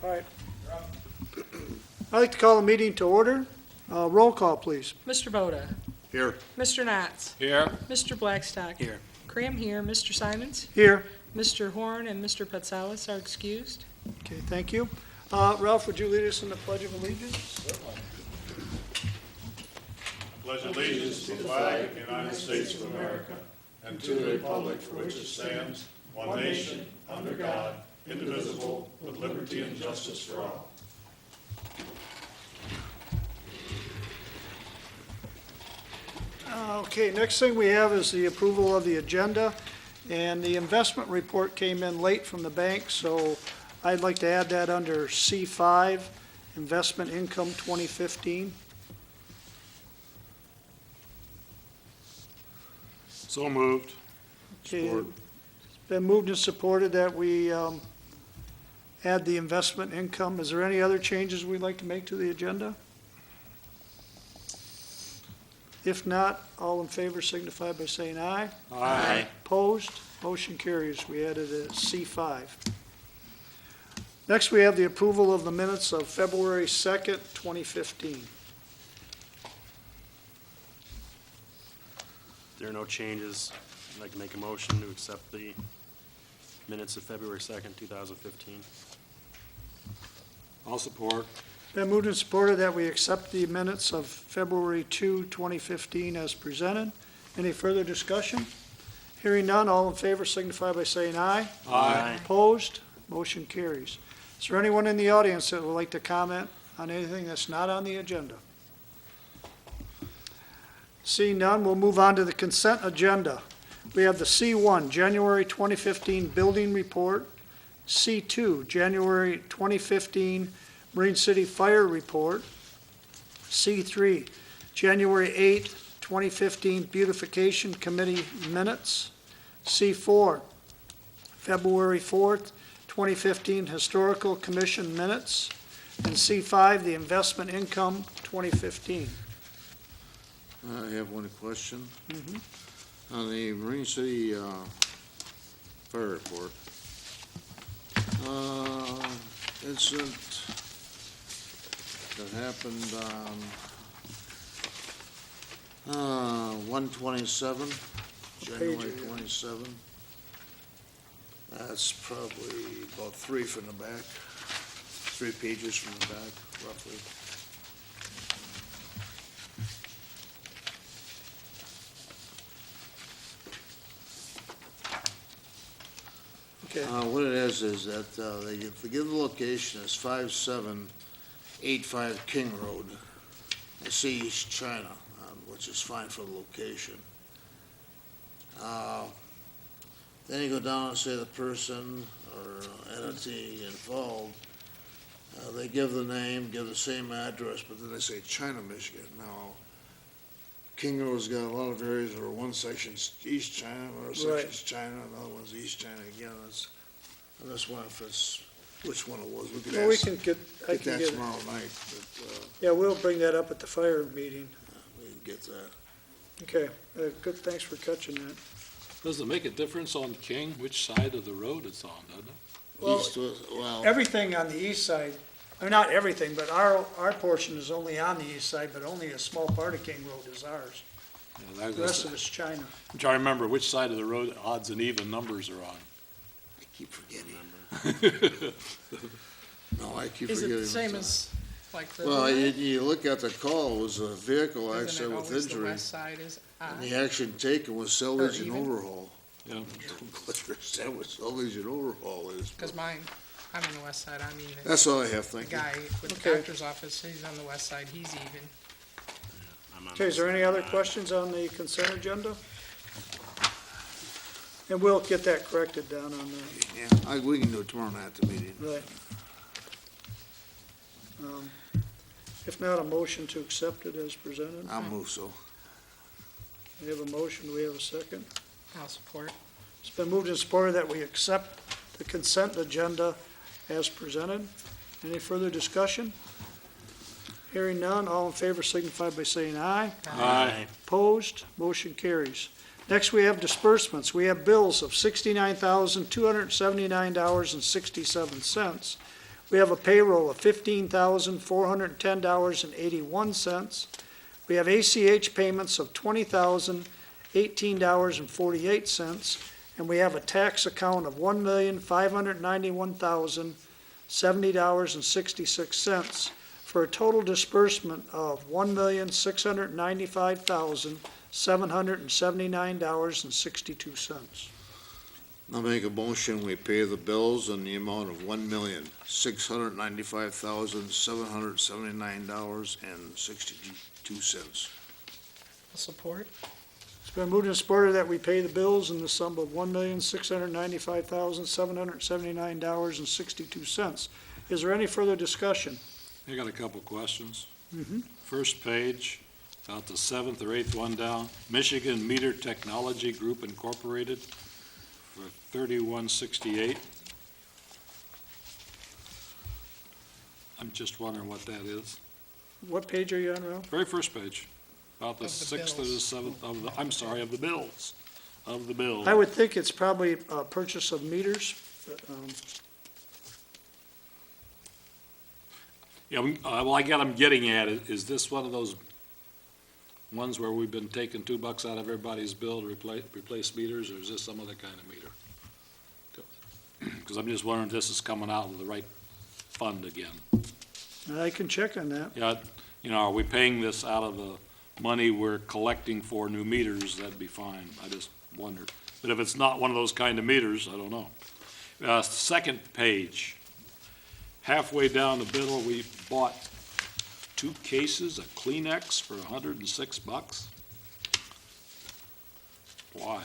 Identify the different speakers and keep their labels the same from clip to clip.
Speaker 1: All right. I'd like to call the meeting to order. Roll call, please.
Speaker 2: Mr. Boda.
Speaker 3: Here.
Speaker 2: Mr. Knotts.
Speaker 3: Here.
Speaker 2: Mr. Blackstock.
Speaker 3: Here.
Speaker 2: Cram here. Mr. Simons.
Speaker 1: Here.
Speaker 2: Mr. Horn and Mr. Petsalis are excused.
Speaker 1: Okay, thank you. Ralph, would you lead us in the Pledge of Allegiance?
Speaker 4: Pledge allegiance to the flag of the United States of America and to the republic for which it stands, one nation, under God, indivisible, with liberty and justice for all.
Speaker 1: Okay, next thing we have is the approval of the agenda, and the investment report came in late from the bank, so I'd like to add that under C5, Investment Income 2015.
Speaker 3: So moved.
Speaker 1: Okay,
Speaker 3: Support.
Speaker 1: it's been moved and supported that we add the investment income. Is there any other changes we'd like to make to the agenda? If not, all in favor signify by saying aye.
Speaker 3: Aye.
Speaker 1: Opposed? Motion carries. We added a C5. Next, we have the approval of the minutes of February 2nd, 2015.
Speaker 5: There are no changes. I'd like to make a motion to accept the minutes of February 2nd, 2015.
Speaker 3: I'll support.
Speaker 1: Been moved and supported that we accept the minutes of February 2, 2015 as presented. Any further discussion? Hearing none, all in favor signify by saying aye.
Speaker 5: Aye.
Speaker 1: Opposed? Motion carries. Is there anyone in the audience that would like to comment on anything that's not on the agenda? Seeing none, we'll move on to the consent agenda. We have the C1, January 2015 Building Report, C2, January 2015 Marine City Fire Report, C3, January 8, 2015 Beautification Committee Minutes, C4, February 4th, 2015 Historical Commission Minutes, and C5, the Investment Income 2015.
Speaker 6: I have one question. On the Marine City fire report, incident that happened on 127, January
Speaker 1: page are you?
Speaker 6: 27. That's probably about 3 from the back, 3 pages from the back, roughly.
Speaker 1: Okay,
Speaker 6: What it is that they give the location as 5785 King Road. I see East China, which is fine for the location. Then you go down and say the person or entity involved, they give the name, give the same address, but then they say China, Michigan. Now, King Road's got a lot of areas where one section's East China, another section's China, another one's East China again. I'm just wondering if it's, which one it was. We could
Speaker 1: well, we
Speaker 6: ask,
Speaker 1: can get, I
Speaker 6: get
Speaker 1: can
Speaker 6: that
Speaker 1: get,
Speaker 6: tomorrow night, but
Speaker 1: yeah, we'll bring that up at the fire meeting.
Speaker 6: we can get that.
Speaker 1: Okay, good, thanks for catching that.
Speaker 7: Does it make a difference on King, which side of the road it's on, doesn't it?
Speaker 1: Well,
Speaker 6: East was, well,
Speaker 1: everything on the east side, I mean, not everything, but our portion is only on the east side, but only a small part of King Road is ours.
Speaker 7: Yeah,
Speaker 1: The rest of it's China.
Speaker 7: I'm trying to remember which side of the road odds and even numbers are on.
Speaker 6: I keep forgetting. No, I keep
Speaker 2: Is it
Speaker 6: forgetting.
Speaker 2: the same
Speaker 6: myself.
Speaker 2: as like
Speaker 6: Well, you,
Speaker 2: Riverhead?
Speaker 6: you look at the call, it was a vehicle
Speaker 2: Isn't
Speaker 6: accident
Speaker 2: it
Speaker 6: with
Speaker 2: always the
Speaker 6: injury.
Speaker 2: west side is
Speaker 6: And
Speaker 2: on?
Speaker 6: the action taken was salvage and
Speaker 2: even?
Speaker 6: overhaul.
Speaker 7: Yeah.
Speaker 6: Don't understand what salvage and overhaul is.
Speaker 2: Because mine, I'm on the west side, I'm even.
Speaker 6: That's all I have,
Speaker 2: The
Speaker 6: thank you.
Speaker 2: guy with the
Speaker 1: Okay.
Speaker 2: doctor's office, he's on the west side, he's even.
Speaker 5: I'm on
Speaker 1: Okay, is there any other questions on the consent agenda? And we'll get that corrected down on that,
Speaker 6: Yeah, we can do it tomorrow night at the meeting.
Speaker 1: right. If not, a motion to accept it as presented.
Speaker 6: I'll move so.
Speaker 1: We have a motion, do we have a second?
Speaker 2: I'll support.
Speaker 1: It's been moved and supported that we accept the consent agenda as presented. Any further discussion? Hearing none, all in favor signify by saying aye.
Speaker 7: Aye.
Speaker 1: Opposed, motion carries. Next, we have disbursements. We have bills of $69,279.67. We have a payroll of $15,410.81. We have ACH payments of $20,018.48, and we have a tax account of $1,591,070.66, for a total disbursement of $1,695,779.62.
Speaker 6: I'll make a motion, we pay the bills in the amount of $1,695,779.62.
Speaker 2: I'll support.
Speaker 1: It's been moved and supported that we pay the bills in the sum of $1,695,779.62. Is there any further discussion?
Speaker 7: I got a couple questions. First page, about the seventh or eighth one down, Michigan Meter Technology Group Incorporated for $31.68. I'm just wondering what that is.
Speaker 1: What page are you on, Ralph?
Speaker 7: Very first page, about the
Speaker 2: Of the
Speaker 7: sixth or the
Speaker 2: bills.
Speaker 7: seventh of the, I'm sorry, of the bills, of the bill.
Speaker 1: I would think it's probably a purchase of meters, but,
Speaker 7: Yeah, well, I got, I'm getting at it, is this one of those ones where we've been taking $2 out of everybody's bill to replace meters, or is this some other kind of meter? Because I'm just wondering if this is coming out of the right fund again.
Speaker 1: I can check on that.
Speaker 7: Yeah, you know, are we paying this out of the money we're collecting for new meters? That'd be fine, I just wondered. But if it's not one of those kind of meters, I don't know. Second page, halfway down the bill, we bought 2 cases of Kleenex for $106. Why?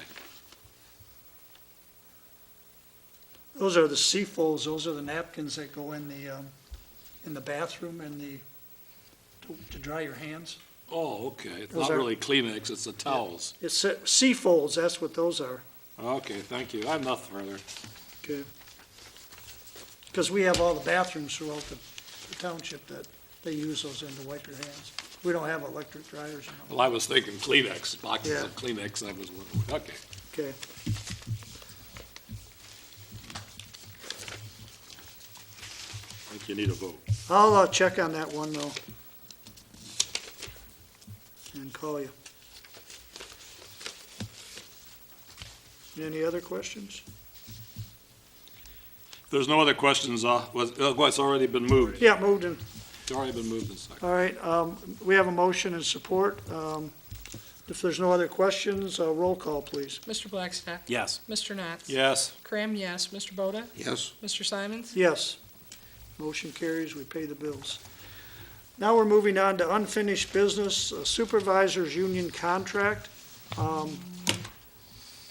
Speaker 1: Those are the C-folds, those are the napkins that go in the bathroom and to dry your hands.
Speaker 7: Oh, okay, it's
Speaker 1: Those
Speaker 7: not
Speaker 1: are-
Speaker 7: really Kleenex, it's the towels.
Speaker 1: It's C-folds, that's what those are.
Speaker 7: Okay, thank you, I have nothing further.
Speaker 1: Okay. Because we have all the bathrooms throughout the township that they use those in to wipe your hands. We don't have electric dryers and all.
Speaker 7: Well, I was thinking Kleenex, boxes
Speaker 1: Yeah.
Speaker 7: of Kleenex, I was wondering, okay.
Speaker 1: Okay.
Speaker 7: I think you need a vote.
Speaker 1: I'll check on that one though. And call you. Any other questions?
Speaker 7: If there's no other questions, it's already been moved.
Speaker 1: Yeah, moved in.
Speaker 7: It's already been moved and seconded.
Speaker 1: All right, we have a motion and support. If there's no other questions, roll call, please.
Speaker 2: Mr. Blackstock?
Speaker 5: Yes.
Speaker 2: Mr. Knotts?
Speaker 7: Yes,
Speaker 2: Cram, yes. Mr. Boda?
Speaker 6: Yes,
Speaker 2: Mr. Simons?
Speaker 1: Yes. Motion carries, we pay the bills. Now we're moving on to unfinished business, supervisors union contract.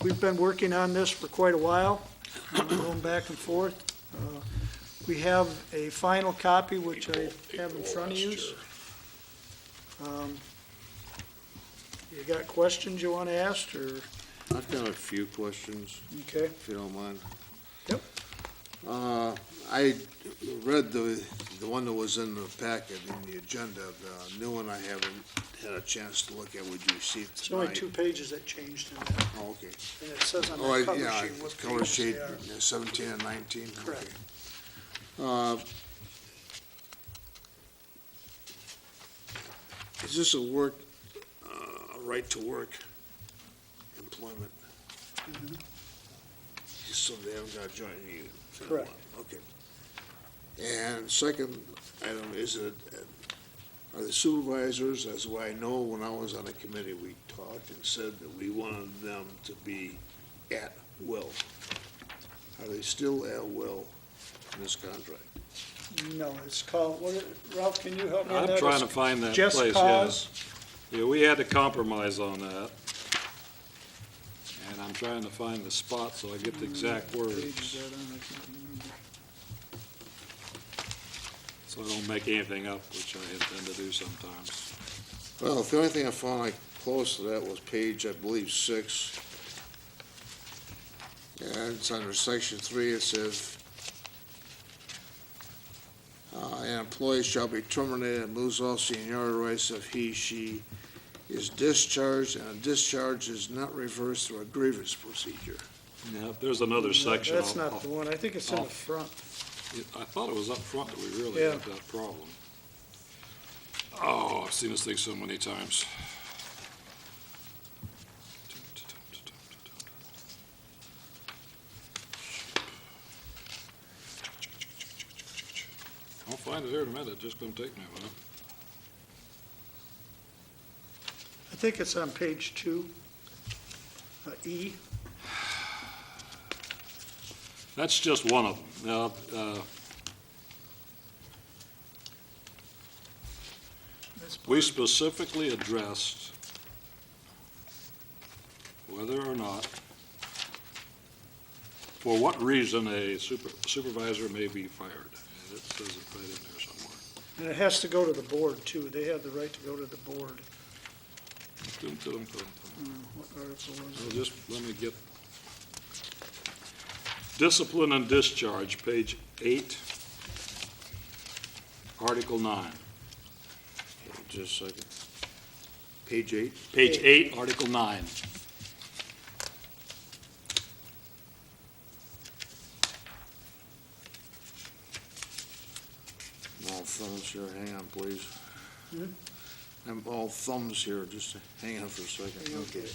Speaker 1: We've been working on this for quite a while, going back and forth. We have a final copy, which I have in front of you. You got questions you want to ask, or,
Speaker 6: I've got a few questions,
Speaker 1: okay?
Speaker 6: if you don't mind.
Speaker 1: Yep.
Speaker 6: I read the one that was in the packet, in the agenda. The new one I haven't had a chance to look at, would you receive
Speaker 1: It's only
Speaker 6: tonight?
Speaker 1: 2 pages that changed in that,
Speaker 6: Oh, okay.
Speaker 1: and it says on
Speaker 6: Oh,
Speaker 1: the cover
Speaker 6: yeah,
Speaker 1: sheet what
Speaker 6: color
Speaker 1: pages
Speaker 6: sheet,
Speaker 1: they are.
Speaker 6: 17 and 19.
Speaker 1: Correct.
Speaker 6: Okay. Is this a right to work employment? So they haven't got to join you?
Speaker 1: Correct.
Speaker 6: Okay. And second item, are the supervisors, as I know, when I was on the committee, we talked and said that we wanted them to be at will. Are they still at will in this contract?
Speaker 1: No, it's called, Ralph, can you help me on that?
Speaker 7: I'm trying to find that
Speaker 1: Just
Speaker 7: place,
Speaker 1: cause?
Speaker 7: Yeah, we had to compromise on that. And I'm trying to find the spot so I get the exact
Speaker 1: Page is
Speaker 7: words,
Speaker 1: that on? I can't remember.
Speaker 7: so I don't make anything up, which I intend to do sometimes.
Speaker 6: Well, the only thing I found like close to that was page, I believe, 6. And it's under section 3, it says, an employee shall be terminated and lose all seniority rights if he, she is discharged, and a discharge is not reversed through a grievance procedure.
Speaker 7: Yeah, there's another section.
Speaker 1: That's
Speaker 7: I'll-
Speaker 1: not the one, I think it's in the
Speaker 7: I'll-
Speaker 1: front.
Speaker 7: I thought it was up front that we really
Speaker 1: Yeah.
Speaker 7: had that problem. Oh, I've seen this thing so many times. I'll find it here in a minute, it's just gonna take me a minute.
Speaker 1: I think it's on page 2, E.
Speaker 7: That's just one of them. Now, we specifically addressed whether or not, for what reason a supervisor may be fired. And it says it right in there somewhere.
Speaker 1: And it has to go to the board, too. They have the right to go to the board. What article was
Speaker 7: Well,
Speaker 1: it?
Speaker 7: just let me get, discipline and discharge, page 8, Article 9.
Speaker 6: Just a second. Page 8?
Speaker 7: Page 8, Article 9.
Speaker 6: I'm all thumbs here, hang on, please.
Speaker 1: Hmm?
Speaker 6: I'm all thumbs here, just hang on for a second.
Speaker 1: Okay.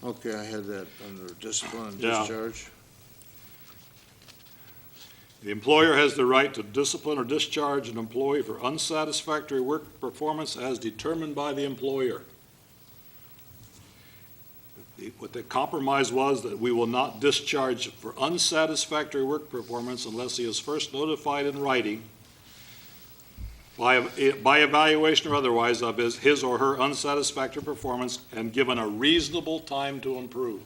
Speaker 6: Okay, I had that under discipline and
Speaker 7: Yeah.
Speaker 6: discharge.
Speaker 7: The employer has the right to discipline or discharge an employee for unsatisfactory work performance as determined by the employer. What the compromise was that we will not discharge for unsatisfactory work performance unless he is first notified in writing by evaluation or otherwise of his or her unsatisfactory performance and given a reasonable time to improve.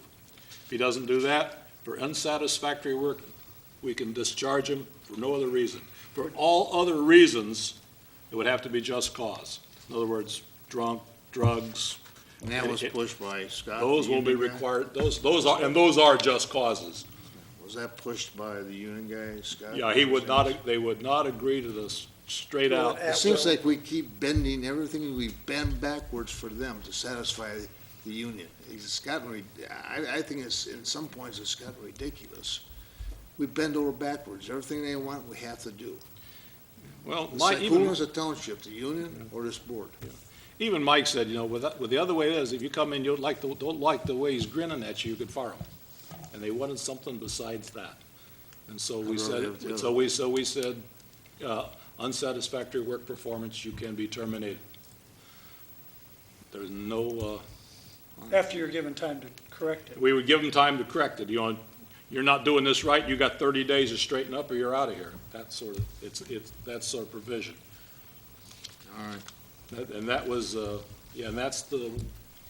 Speaker 7: If he doesn't do that, for unsatisfactory work, we can discharge him for no other reason. For all other reasons, it would have to be just cause. In other words, drunk, drugs,
Speaker 6: And that was pushed by Scott.
Speaker 7: those
Speaker 6: the
Speaker 7: will be
Speaker 6: union guy?
Speaker 7: required, those are just causes.
Speaker 6: Was that pushed by the union guy, Scott?
Speaker 7: Yeah, they would not agree to this straight out.
Speaker 6: It seems like we keep bending everything, we bend backwards for them to satisfy the union. It's gotten, I think it's, in some points, it's gotten ridiculous. We bend over backwards. Everything they want, we have to do.
Speaker 7: Well,
Speaker 6: It's
Speaker 7: Mike,
Speaker 6: like, who
Speaker 7: even,
Speaker 6: runs the township, the union or this board?
Speaker 7: even Mike said, with the other way it is, if you come in, you don't like the way he's grinning at you, you could fire him. And they wanted something besides that. And so we
Speaker 6: I'd rather have the
Speaker 7: said,
Speaker 6: other
Speaker 7: we said, unsatisfactory work performance, you can be terminated. There's no,
Speaker 1: After you're given time to correct it.
Speaker 7: we would give them time to correct it. You're not doing this right, you got 30 days to straighten up or you're out of here. That's sort of, that's sort of provision.
Speaker 6: All right.
Speaker 7: And that was, and that's the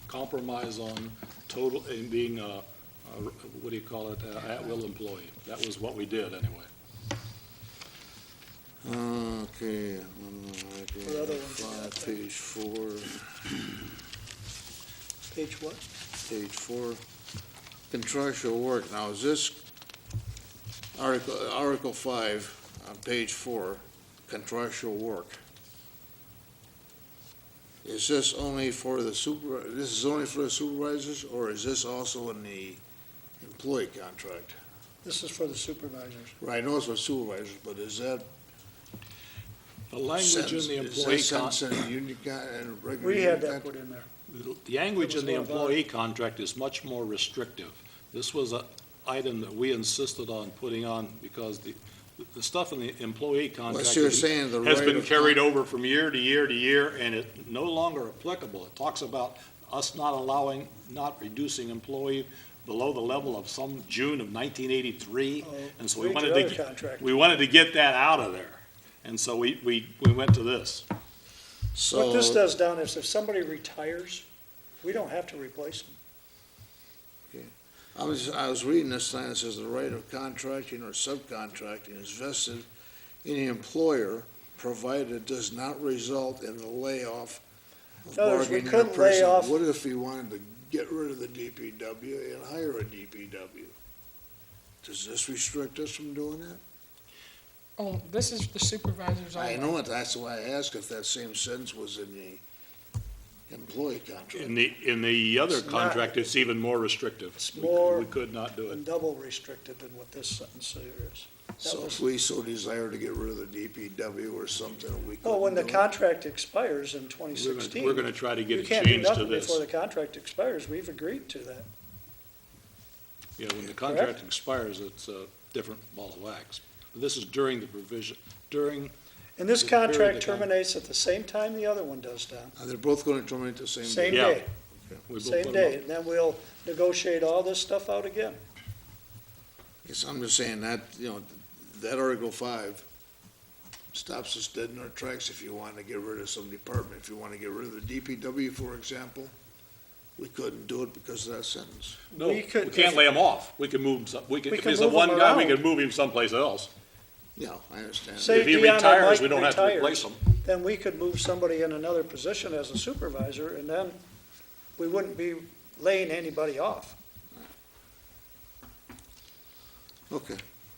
Speaker 7: compromise on total, in being what do you call it, at-will employee. That was what we did anyway.
Speaker 6: Okay.
Speaker 1: What other ones you got there?
Speaker 6: Page 4.
Speaker 1: Page what?
Speaker 6: Page 4, contractual work. Now, is this Article 5 on page 4, contractual work? Is this only for the this is only for the supervisors, or is this also in the employee contract?
Speaker 1: This is for the supervisors.
Speaker 6: Right, I know it's for supervisors, but is that
Speaker 7: The language in the employee,
Speaker 6: Is that sentence in the union and regular
Speaker 1: We
Speaker 6: union
Speaker 1: had that
Speaker 6: contract?
Speaker 1: put in there.
Speaker 7: the language in the
Speaker 1: That was one of
Speaker 7: employee contract is much more restrictive. This was an item that we insisted on putting on because the stuff in the employee contract
Speaker 6: so you're saying the
Speaker 7: has
Speaker 6: right
Speaker 7: been
Speaker 6: of
Speaker 7: carried over from year to year to year, and it's no longer applicable. It talks about us not reducing employee below the level of some June of 1983, and so we
Speaker 1: Read
Speaker 7: wanted
Speaker 1: your
Speaker 7: to,
Speaker 1: other contract.
Speaker 7: we wanted to get that out of there. And so we went to this.
Speaker 1: What this
Speaker 6: So,
Speaker 1: does, Don, is if somebody retires, we don't have to replace them.
Speaker 6: I was reading this line, it says the right of contracting or subcontracting is vested in the employer, provided it does not result in the layoff of
Speaker 1: In other words, we
Speaker 6: bargaining
Speaker 1: couldn't
Speaker 6: or
Speaker 1: lay
Speaker 6: person.
Speaker 1: off-
Speaker 6: What if he wanted to get rid of the DPW and hire a DPW? Does this restrict us from doing that?
Speaker 2: Oh, this is the supervisor's
Speaker 6: I
Speaker 2: only.
Speaker 6: know it, that's why I asked if that same sentence was in the employee contract.
Speaker 7: In the other
Speaker 1: It's not-
Speaker 7: contract, it's even more restrictive.
Speaker 1: It's more
Speaker 7: We could not do it.
Speaker 1: And double restricted than what this sentence here is.
Speaker 6: So
Speaker 1: was-
Speaker 6: if we so desire to get rid of the DPW or something, we could.
Speaker 1: Oh, when the contract expires in 2016.
Speaker 7: We're gonna try to get
Speaker 1: You
Speaker 7: a
Speaker 1: can't do
Speaker 7: change to
Speaker 1: nothing
Speaker 7: this.
Speaker 1: before the contract expires. We've agreed to that.
Speaker 7: Yeah, when the contract expires, it's a different ball of wax. But this is during the provision, during,
Speaker 1: And this
Speaker 7: The period
Speaker 1: contract
Speaker 7: of time.
Speaker 1: terminates at the same time the other one does, Don.
Speaker 6: They're both gonna terminate the same
Speaker 1: Same
Speaker 6: day.
Speaker 7: Yeah.
Speaker 1: day,
Speaker 7: we both
Speaker 1: same
Speaker 7: put them
Speaker 1: day.
Speaker 7: up.
Speaker 1: And then we'll negotiate all this stuff out again.
Speaker 6: Yes, I'm just saying that, that Article 5 stops us dead in our tracks if you want to get rid of some department. If you want to get rid of the DPW, for example, we couldn't do it because of that sentence.
Speaker 7: No, we
Speaker 1: We could-
Speaker 7: can't lay him off. We can move him some,
Speaker 1: We
Speaker 7: if
Speaker 1: can
Speaker 7: he's a
Speaker 1: move him
Speaker 7: one guy, we
Speaker 1: around.
Speaker 7: can move him someplace else.
Speaker 6: Yeah, I understand.
Speaker 1: Say
Speaker 7: If he
Speaker 1: Deanna
Speaker 7: retires,
Speaker 1: Mike
Speaker 7: we don't have to
Speaker 1: retires.
Speaker 7: replace him.
Speaker 1: Then we could move somebody in another position as a supervisor, and then we wouldn't be laying anybody off.
Speaker 6: Okay,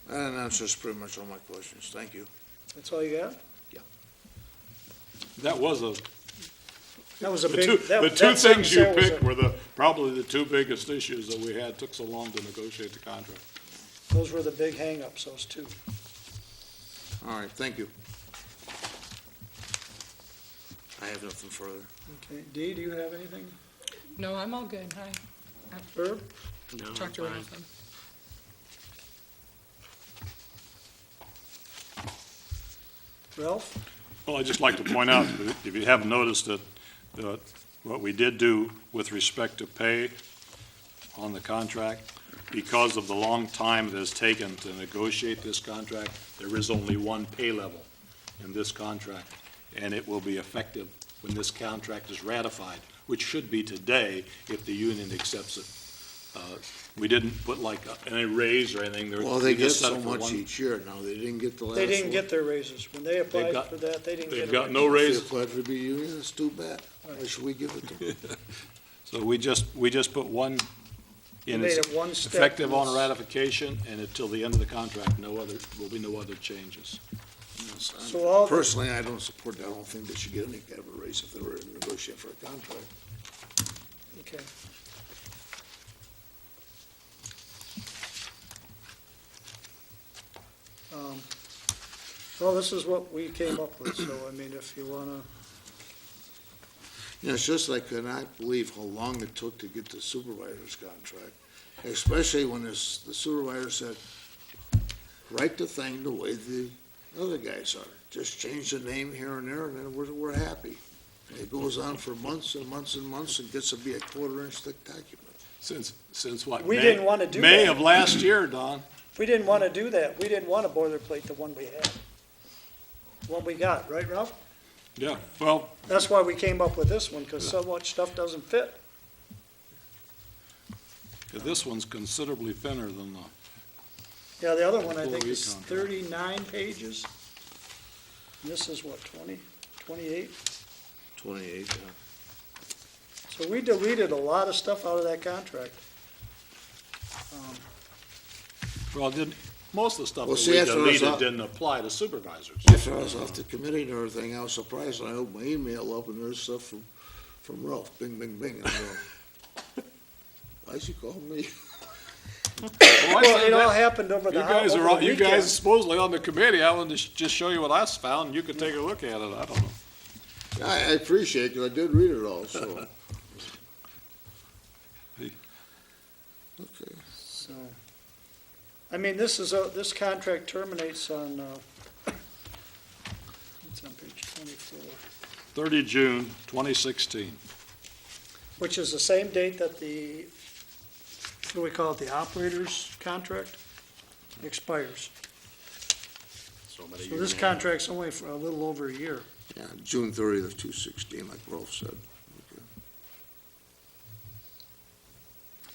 Speaker 6: that answers pretty much all my questions. Thank you.
Speaker 1: That's all you got?
Speaker 7: That was a,
Speaker 1: That was a
Speaker 7: the
Speaker 1: big,
Speaker 7: two,
Speaker 1: that
Speaker 7: the
Speaker 1: that
Speaker 7: two
Speaker 1: sentence
Speaker 7: things you
Speaker 1: there was
Speaker 7: picked were probably the two biggest issues that we had, took so long to negotiate the contract.
Speaker 1: Those were the big hangups, those two.
Speaker 6: All right, thank you. I have nothing further.
Speaker 1: Okay, Dee, do you have anything?
Speaker 2: No, I'm all good. Hi.
Speaker 1: Herb?
Speaker 5: No, I'm
Speaker 2: Talk to
Speaker 5: fine.
Speaker 2: Ralph then.
Speaker 1: Ralph?
Speaker 7: Well, I'd just like to point out, if you haven't noticed that, what we did do with respect to pay on the contract, because of the long time it has taken to negotiate this contract, there is only one pay level in this contract, and it will be effective when this contract is ratified, which should be today if the union accepts it. We didn't put like any raise or anything.
Speaker 6: Well,
Speaker 7: We
Speaker 6: they get
Speaker 7: just set
Speaker 6: so
Speaker 7: it for
Speaker 6: much
Speaker 7: one-
Speaker 6: each year now. They didn't get the last
Speaker 1: They
Speaker 6: one.
Speaker 1: didn't get their raises. When they applied
Speaker 7: got-
Speaker 1: for that, they didn't get
Speaker 7: They've
Speaker 1: a
Speaker 7: got
Speaker 1: raise.
Speaker 7: no
Speaker 6: If they
Speaker 7: raise.
Speaker 6: applied for the union, it's too bad. Why should we give it to them?
Speaker 7: So we just put one
Speaker 1: They
Speaker 7: in,
Speaker 1: made
Speaker 7: it's
Speaker 1: it one step.
Speaker 7: effective on
Speaker 1: and
Speaker 7: ratification, and until the end of the contract, will be no other changes.
Speaker 6: Yes,
Speaker 1: So all the-
Speaker 6: Personally, I don't support that. I don't think they should get any kind of a raise if they were negotiating for a contract.
Speaker 1: Okay. Well, this is what we came up with, so I mean, if you wanna,
Speaker 6: It's just I cannot believe how long it took to get the supervisor's contract, especially when the supervisor said, write the thing the way the other guys are. Just change the name here and there, and then we're happy. And it goes on for months and months and months and gets to be a quarter-inch thick document.
Speaker 7: Since what?
Speaker 1: We
Speaker 7: May-
Speaker 1: didn't wanna do
Speaker 7: May
Speaker 1: that.
Speaker 7: of last year, Don.
Speaker 1: we didn't wanna do that. We didn't wanna boilerplate the one we had. What we got, right, Ralph?
Speaker 7: Yeah, well,
Speaker 1: That's why we came up with this one, because so much stuff doesn't fit.
Speaker 7: this one's considerably thinner than the,
Speaker 1: Yeah, the other one, I
Speaker 7: Full
Speaker 1: think, is
Speaker 7: econ.
Speaker 1: 39 pages. And this is what, 28?
Speaker 6: 28, yeah.
Speaker 1: So we deleted a lot of stuff out of that contract.
Speaker 7: most of the stuff
Speaker 6: Well,
Speaker 7: that
Speaker 6: see,
Speaker 7: we
Speaker 6: that's what I was
Speaker 7: deleted
Speaker 6: up-
Speaker 7: didn't apply to supervisors.
Speaker 6: After I was off the committee and everything, I was surprised when I opened my email up and there's stuff from Ralph, bing, bing, bing. And I'm going, why'd you call me?
Speaker 1: Well, it all happened over
Speaker 7: You
Speaker 1: the
Speaker 7: guys
Speaker 1: over
Speaker 7: are,
Speaker 1: the
Speaker 7: you guys
Speaker 1: weekend.
Speaker 7: supposedly on the committee, I wanted to just show you what I found, and you could take a look at it, I don't know.
Speaker 6: I appreciate it, because I did read it all, so. Okay.
Speaker 1: So, I mean, this contract terminates on, it's on page 24,
Speaker 7: 30 June 2016.
Speaker 1: which is the same date that the, what do we call it, the operator's contract expires.
Speaker 5: So about a
Speaker 1: So
Speaker 5: year
Speaker 1: this
Speaker 5: and a half.
Speaker 1: contract's only for a little over a year.
Speaker 6: Yeah, June 30th of 2016, like Ralph said.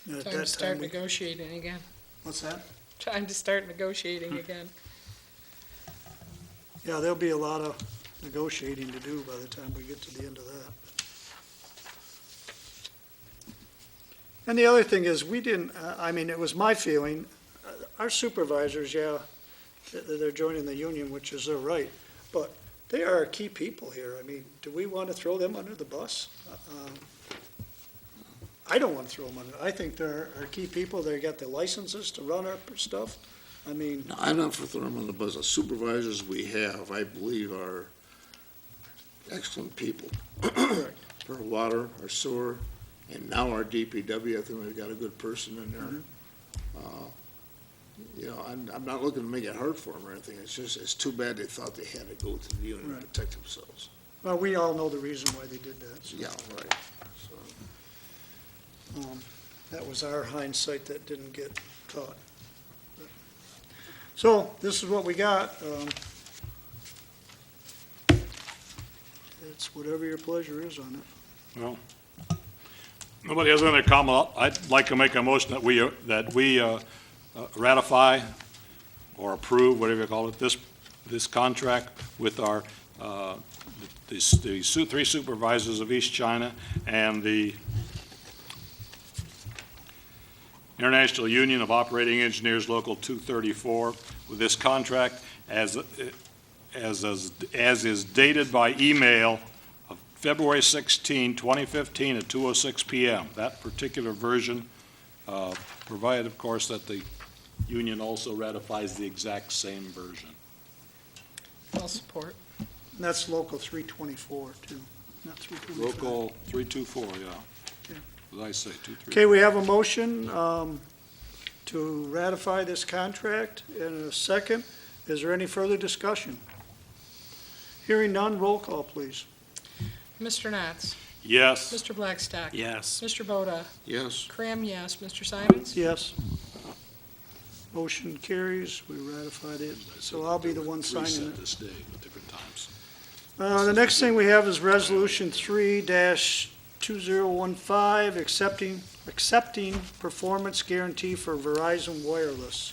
Speaker 1: And at
Speaker 2: Time to
Speaker 1: that
Speaker 2: start
Speaker 1: time, we-
Speaker 2: negotiating again.
Speaker 1: what's that?
Speaker 2: Time to start negotiating again.
Speaker 1: Yeah, there'll be a lot of negotiating to do by the time we get to the end of that. And the other thing is, we didn't, I mean, it was my feeling, our supervisors, yeah, they're joining the union, which is their right, but they are our key people here. I mean, do we want to throw them under the bus? I don't want to throw them under, I think they're our key people, they got the licenses to run our stuff. I mean,
Speaker 6: No, I'm not for throwing them on the bus. The supervisors we have, I believe, are excellent people.
Speaker 1: correct.
Speaker 6: For our water, our sewer, and now our DPW, I think we've got a good person in there. You know, I'm not looking to make it hard for them or anything. It's just, it's too bad they thought they had to go to the unit to
Speaker 1: Right.
Speaker 6: protect themselves.
Speaker 1: Well, we all know the reason why they did that. So,
Speaker 6: Yeah, right. So,
Speaker 1: that was our hindsight that didn't get caught. So this is what we got. It's whatever your pleasure is on it.
Speaker 7: Well, nobody has any comment. I'd like to make a motion that we ratify or approve, whatever you call it, this contract with our, the three supervisors of East China and the International Union of Operating Engineers Local 234 with this contract as is dated by email of February 16, 2015 at 2:06 PM. That particular version, provided, of course, that the union also ratifies the exact same version.
Speaker 2: I'll support.
Speaker 1: And that's local 324 too, not 325.
Speaker 7: Local 324, yeah.
Speaker 1: Okay.
Speaker 7: What did I say, 23?
Speaker 1: Okay, we have a motion to ratify this contract in a second. Is there any further discussion? Hearing none, roll call, please.
Speaker 2: Mr. Nats?
Speaker 7: Yes.
Speaker 2: Mr. Blackstock?
Speaker 5: Yes.
Speaker 2: Mr. Boda?
Speaker 6: yes,
Speaker 2: Cram, yes. Mr. Simons?
Speaker 1: Yes. Motion carries, we ratified it, so I'll be the one signing
Speaker 7: Reset
Speaker 1: it.
Speaker 7: this day at different times.
Speaker 1: The next thing we have is Resolution 3-2015, accepting performance guarantee for Verizon Wireless.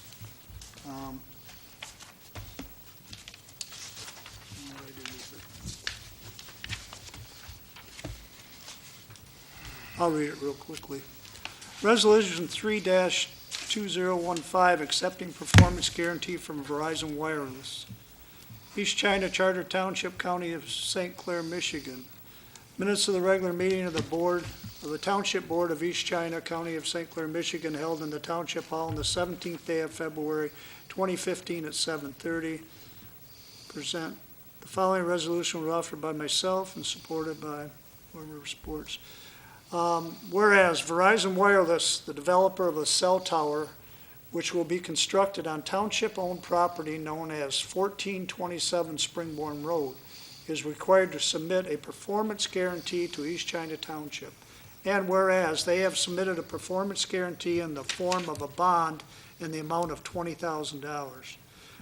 Speaker 1: What did I do with it? I'll read it real quickly. Resolution 3-2015, accepting performance guarantee from Verizon Wireless. East China Township County of St. Clair, Michigan. Minutes of the regular meeting of the Township Board of East China County of St. Clair, Michigan, held in the Township Hall on the 17th day of February 2015 at 7:30. Present. The following resolution was offered by myself and supported by whoever supports. Whereas Verizon Wireless, the developer of a cell tower which will be constructed on township-owned property known as 1427 Springborn Road, is required to submit a performance guarantee to East China Township. And whereas they have submitted a performance guarantee in the form of a bond in the amount of $20,000.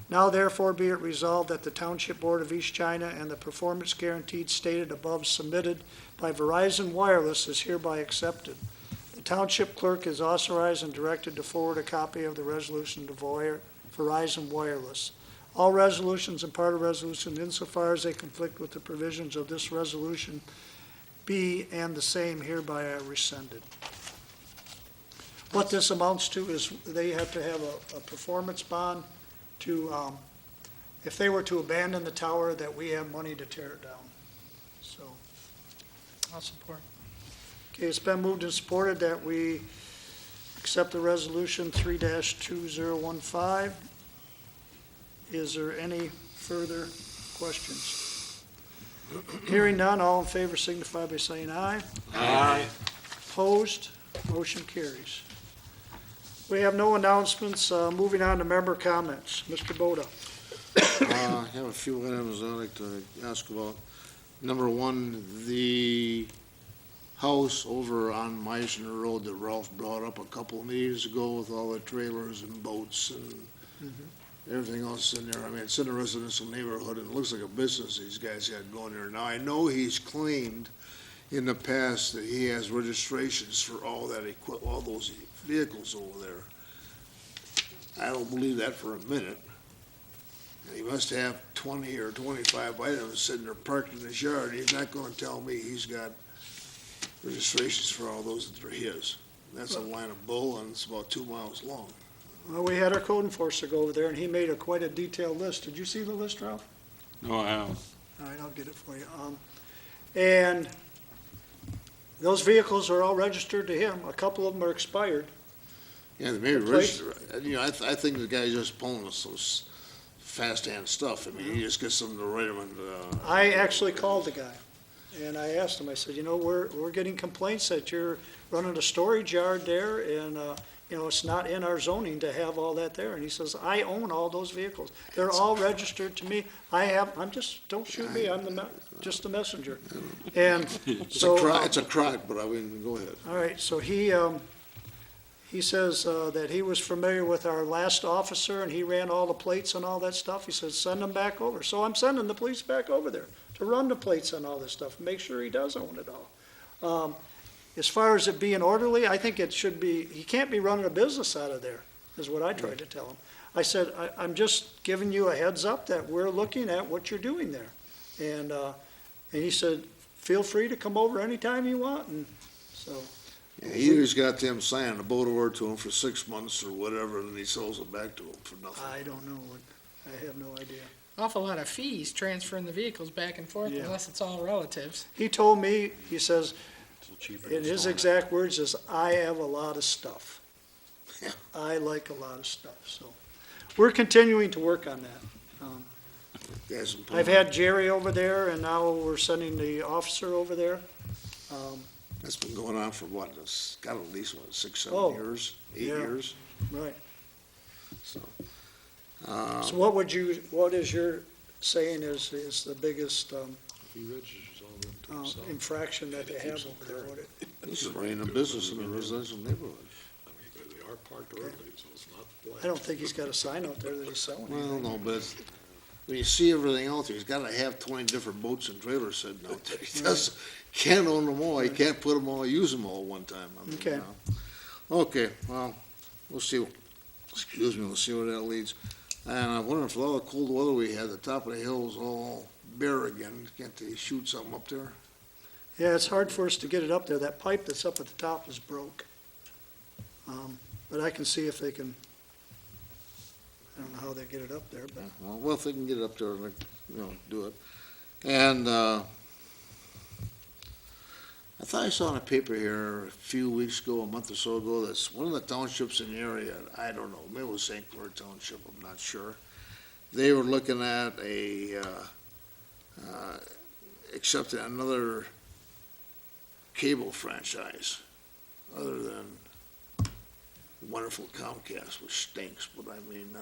Speaker 1: Now therefore be it resolved that the Township Board of East China and the performance guarantee stated above submitted by Verizon Wireless is hereby accepted. The Township Clerk is authorized and directed to forward a copy of the resolution to Verizon Wireless. All resolutions and part of resolution insofar as they conflict with the provisions of this resolution be and the same hereby are rescinded. What this amounts to is they have to have a performance bond to, if they were to abandon the tower, that we have money to tear it down. So,
Speaker 2: I'll support.
Speaker 1: okay, it's been moved and supported that we accept the resolution 3-2015. Is there any further questions? Hearing none, all in favor signify by saying aye.
Speaker 7: Aye.
Speaker 1: Opposed? Motion carries. We have no announcements. Moving on to member comments. Mr. Boda.
Speaker 6: I have a few items I'd like to ask about. Number one, the house over on Meisner Road that Ralph brought up a couple of meetings ago with all the trailers and boats and everything else in there. I mean, it's in a residential neighborhood, and it looks like a business these guys had going there. Now, I know he's claimed in the past that he has registrations for all that all those vehicles over there. I don't believe that for a minute. And he must have 20 or 25 items sitting there parked in his yard. He's not gonna tell me he's got registrations for all those that are his. That's a line of bull, and it's about 2 miles long.
Speaker 1: Well, we had our code enforcer go over there, and he made quite a detailed list. Did you see the list, Ralph?
Speaker 7: No, I haven't.
Speaker 1: All right, I'll get it for you. And those vehicles are all registered to him. A couple of them are expired.
Speaker 6: Yeah, maybe
Speaker 1: The place-
Speaker 6: register, you know, I think the guy's just pulling us those fast-hand stuff. I mean, he just gets them to write them and,
Speaker 1: I actually called the guy, and I asked him, I said, you know, we're getting complaints that you're running a storage yard there, and, you know, it's not in our zoning to have all that there. And he says, I own all those vehicles. They're all registered to me. I'm just, don't shoot me, I'm just the messenger. And so.
Speaker 6: it's a crock, but I mean, go ahead.
Speaker 1: All right, so he says that he was familiar with our last officer, and he ran all the plates and all that stuff. He says, send them back over. So I'm sending the police back over there to run the plates and all this stuff, and make sure he does own it all. As far as it being orderly, I think it should be, he can't be running a business out of there, is what I tried to tell him. I said, I'm just giving you a heads up that we're looking at what you're doing there. And he said, feel free to come over anytime you want, and so.
Speaker 6: Yeah, he just got them signing a boat over to him for 6 months or whatever, and then he sells it back to him for nothing.
Speaker 1: I don't know, I have no idea.
Speaker 2: Awful lot of fees transferring the vehicles back and forth
Speaker 1: Yeah.
Speaker 2: unless it's all relatives.
Speaker 1: He told me, he says,
Speaker 5: So cheaper
Speaker 1: in
Speaker 5: than
Speaker 1: his
Speaker 5: selling it.
Speaker 1: exact words is, I have a lot of stuff.
Speaker 6: Yeah.
Speaker 1: I like a lot of stuff, so. We're continuing to work on that.
Speaker 6: Guys in
Speaker 1: I've
Speaker 6: Plymouth.
Speaker 1: had Jerry over there, and now we're sending the officer over there.
Speaker 6: That's been going on for what, it's got at least, what, 6, 7
Speaker 1: Oh,
Speaker 6: years, 8
Speaker 1: yeah.
Speaker 6: years?
Speaker 1: Right.
Speaker 6: So,
Speaker 1: So what is your saying is the biggest
Speaker 7: He registers all of them to himself.
Speaker 1: infraction that they have over there? What it-
Speaker 6: this is running a business in a residential neighborhood.
Speaker 7: I mean, they are parked early, so it's not black.
Speaker 1: I don't think he's got a sign out there that he's selling
Speaker 6: Well,
Speaker 1: anything.
Speaker 6: no, but when you see everything out there, he's gotta have 20 different boats and trailers sitting out there. He does, can't own them all, he can't put them all, use them all one time. I mean,
Speaker 1: Okay.
Speaker 6: you know. Okay, well, we'll see, excuse me, we'll see where that leads. And I wonder if with all the cold weather we had, the top of the hill's all bare again, can't they shoot something up there?
Speaker 1: Yeah, it's hard for us to get it up there. That pipe that's up at the top is broke. But I can see if they can, I don't know how they get it up there, but.
Speaker 6: Well, if they can get it up there, like, you know, do it. And, I thought I saw in a paper here a few weeks ago, a month or so ago, that's one of the townships in the area, I don't know, maybe it was St. Clair Township, I'm not sure. They were looking at accepting another cable franchise other than wonderful Comcast, which stinks, but I mean,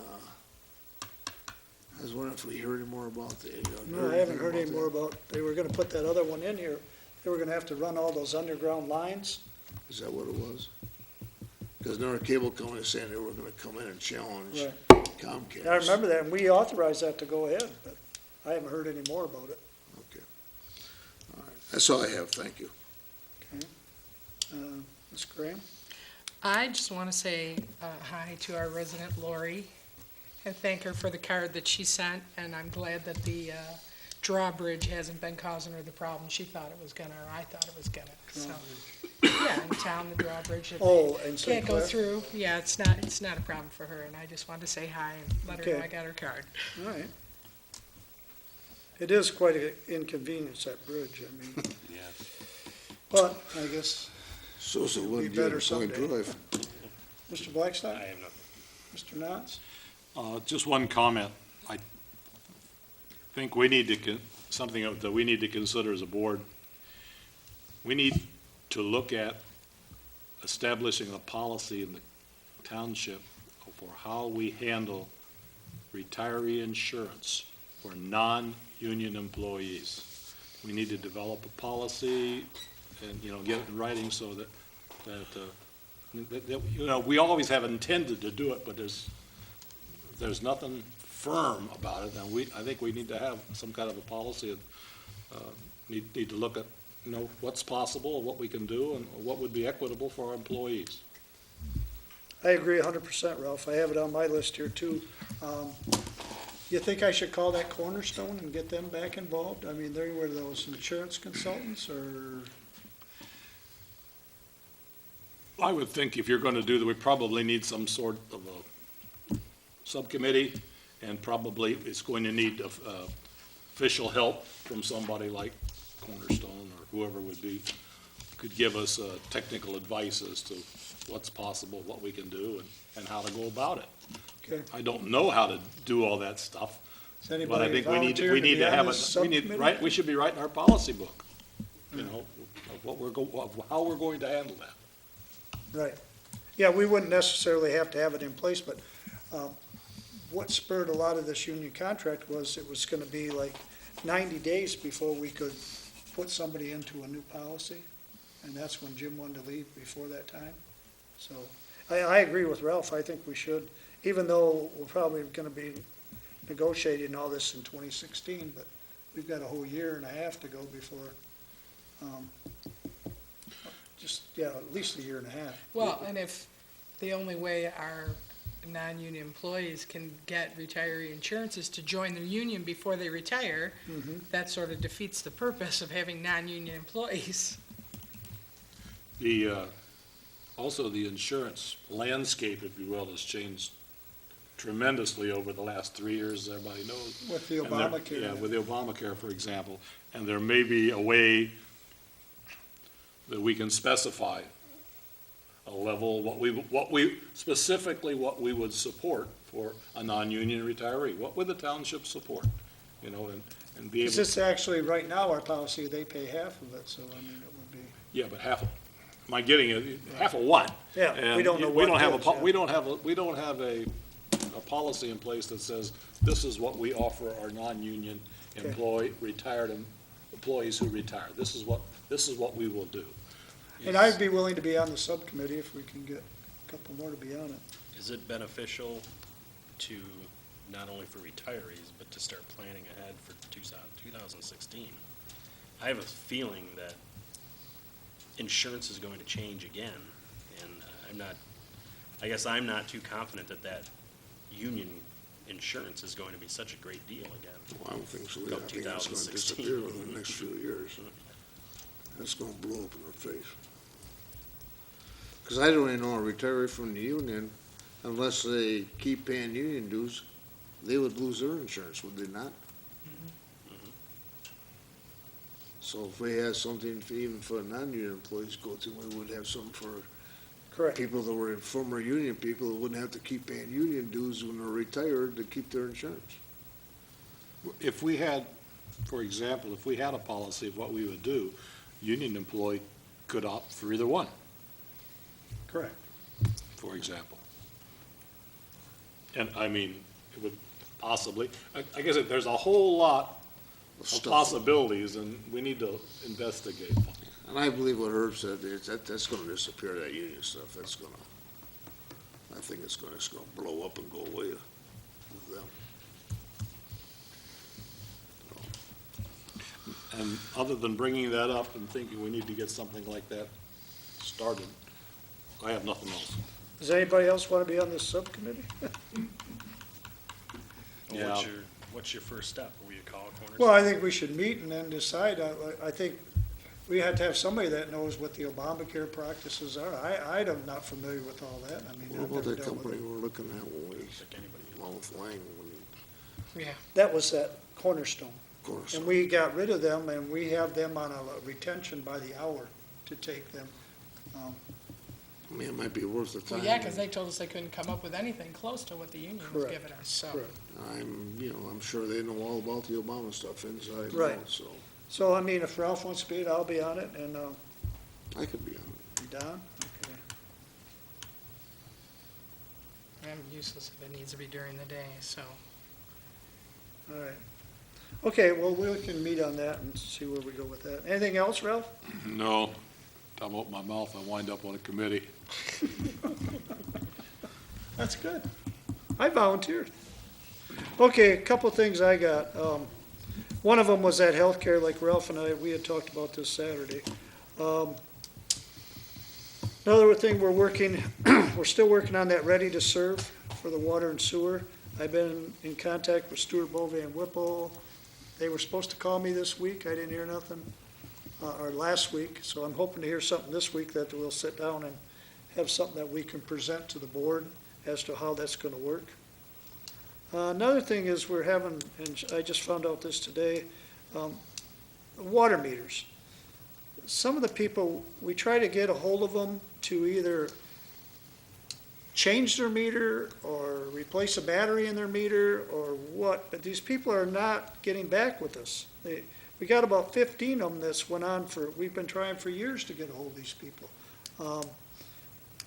Speaker 6: I was wondering if we heard any more about the.
Speaker 1: No, I haven't heard any more about, they were gonna put that other one in here. They were gonna have to run all those underground lines.
Speaker 6: Is that what it was? Because another cable company was saying they were gonna come in and challenge
Speaker 1: Right.
Speaker 6: Comcast.
Speaker 1: I remember that, and we authorized that to go ahead, but I haven't heard any more about it.
Speaker 6: Okay. All right, that's all I have, thank you.
Speaker 1: Ms. Graham?
Speaker 2: I just want to say hi to our resident Lori and thank her for the card that she sent, and I'm glad that the drawbridge hasn't been causing her the problem she thought it was gonna, or I thought it was gonna. So, yeah, in town, the drawbridge, if
Speaker 1: Oh, and
Speaker 2: they
Speaker 1: St.
Speaker 2: can't go
Speaker 1: Clair?
Speaker 2: through, yeah, it's not a problem for her, and I just wanted to say hi and let her know
Speaker 1: Okay.
Speaker 2: I got her card.
Speaker 1: All right. It is quite an inconvenience, that bridge, I mean,
Speaker 5: Yeah.
Speaker 1: but I guess,
Speaker 6: So it
Speaker 1: Be
Speaker 6: wouldn't
Speaker 1: better
Speaker 6: get a point
Speaker 1: someday.
Speaker 6: drive.
Speaker 1: Mr. Blackstock?
Speaker 5: I have nothing.
Speaker 1: Mr. Knotts?
Speaker 7: Just one comment. I think we need to, something that we need to consider as a board. We need to look at establishing a policy in the township for how we handle retiree insurance for non-union employees. We need to develop a policy and, you know, get it in writing so that, you know, we always have intended to do it, but there's nothing firm about it, and I think we need to have some kind of a policy, need to look at, you know, what's possible, what we can do, and what would be equitable for our employees.
Speaker 1: I agree 100%, Ralph. I have it on my list here, too. You think I should call that Cornerstone and get them back involved? I mean, they were those insurance consultants, or,
Speaker 7: I would think if you're gonna do that, we probably need some sort of a subcommittee, and probably it's going to need official help from somebody like Cornerstone or whoever would be, could give us technical advice as to what's possible, what we can do, and how to go about it.
Speaker 1: Okay.
Speaker 7: I don't know how to do all that stuff,
Speaker 1: Does
Speaker 7: but I
Speaker 1: anybody
Speaker 7: think we
Speaker 1: volunteer to
Speaker 7: need
Speaker 1: be
Speaker 7: to
Speaker 1: on
Speaker 7: have
Speaker 1: this
Speaker 7: it,
Speaker 1: subcommittee?
Speaker 7: we should be writing our policy book, you know, of what of how we're going to handle that.
Speaker 1: Right. Yeah, we wouldn't necessarily have to have it in place, but what spurred a lot of this union contract was it was going to be like 90 days before we could put somebody into a new policy, and that's when Jim wanted to leave before that time. So I agree with Ralph. I think we should, even though we're probably going to be negotiating all this in 2016, but we've got a whole year and a half to go before, at least a year and a half.
Speaker 2: Well, and if the only way our non-union employees can get retiree insurance is to join the union before they retire, that sort of defeats the purpose of having non-union employees.
Speaker 7: Also, the insurance landscape, if you will, has changed tremendously over the last 3 years, as everybody knows.
Speaker 1: With the
Speaker 7: And there-
Speaker 1: Obamacare.
Speaker 7: Yeah, with the Obamacare, for example. And there may be a way that we can specify a level, specifically what we would support for a non-union retiree. What would the township support, you know, and be able.
Speaker 1: Because it's actually, right now, our policy, they pay half of it, so I mean, it would be,
Speaker 7: Yeah, but half, am I getting it, half of what?
Speaker 1: Yeah, we
Speaker 7: And
Speaker 1: don't know
Speaker 7: we
Speaker 1: what
Speaker 7: don't
Speaker 1: it
Speaker 7: have
Speaker 1: is, yeah.
Speaker 7: we don't have a policy in place that says, this is what we offer our non-union
Speaker 1: Okay.
Speaker 7: retired employees who retire. This is what we will do.
Speaker 1: and I'd be willing to be on the subcommittee if we can get a couple more to be on it.
Speaker 5: Is it beneficial to, not only for retirees, but to start planning ahead for 2016? I have a feeling that insurance is going to change again, and I guess I'm not too confident that union insurance is going to be such a great deal again.
Speaker 6: Well, I don't think so.
Speaker 5: Go
Speaker 6: I think it's gonna
Speaker 5: 2016.
Speaker 6: disappear within the next few years. It's gonna blow up in their face. Because I don't even know a retiree from the union, unless they keep paying union dues, they would lose their insurance, would they not? So if we had something even for non-union employees to go to, we would have something for
Speaker 1: Correct.
Speaker 6: people that were former union people who wouldn't have to keep paying union dues when they're retired to keep their insurance.
Speaker 7: If we had, for example, if we had a policy of what we would do, union employee could opt for either one,
Speaker 1: Correct.
Speaker 7: for example. And I mean, it would possibly, I guess there's a whole lot of
Speaker 6: Stuff.
Speaker 7: possibilities, and we need to investigate.
Speaker 6: And I believe what Herb said, that's gonna disappear, that union stuff, I think it's gonna blow up and go away with them.
Speaker 7: And other than bringing that up and thinking we need to get something like that started, I have nothing else.
Speaker 1: Does anybody else want to be on this subcommittee?
Speaker 7: Yeah.
Speaker 5: What's your first step? Will you call a corner?
Speaker 1: Well, I think we should meet and then decide. I think we have to have somebody that knows what the Obamacare practices are. I'm not familiar with all that. I mean,
Speaker 6: What
Speaker 1: I've
Speaker 6: about
Speaker 1: never
Speaker 6: that
Speaker 1: dealt with
Speaker 6: company
Speaker 1: it.
Speaker 6: we're looking at when we,
Speaker 5: Like anybody.
Speaker 6: along with Lang, when
Speaker 2: Yeah.
Speaker 1: That was that Cornerstone.
Speaker 6: of course.
Speaker 1: And we got rid of them, and we have them on a retention by the hour to take them.
Speaker 6: I mean, it might be worth the time.
Speaker 2: Well, yeah, because they told us they couldn't come up with anything close to what the union was
Speaker 1: Correct.
Speaker 2: giving us, so.
Speaker 1: Correct.
Speaker 6: I'm sure they know all about the Obama stuff inside and
Speaker 1: Right.
Speaker 6: out, so
Speaker 1: So, I mean, if Ralph wants to be it, I'll be on it, and
Speaker 6: I could be on it.
Speaker 1: Don? Okay.
Speaker 2: I'm useless if it needs to be during the day, so.
Speaker 1: All right. Okay, well, we can meet on that and see where we go with that. Anything else, Ralph?
Speaker 7: No, time to open my mouth, I wind up on a committee.
Speaker 1: That's good. I volunteered. Okay, a couple things I got. One of them was that healthcare, like Ralph and we had talked about this Saturday. Another thing we're still working on that ready to serve for the water and sewer. I've been in contact with Stuart Bovee and Whipple. They were supposed to call me this week. I didn't hear nothing, or last week, so I'm hoping to hear something this week that we'll sit down and have something that we can present to the board as to how that's gonna work. Another thing is we're having, and I just found out this today, water meters. Some of the people, we try to get a hold of them to either change their meter or replace a battery in their meter or what, but these people are not getting back with us. We got about 15 of them that's went on we've been trying for years to get a hold of these people.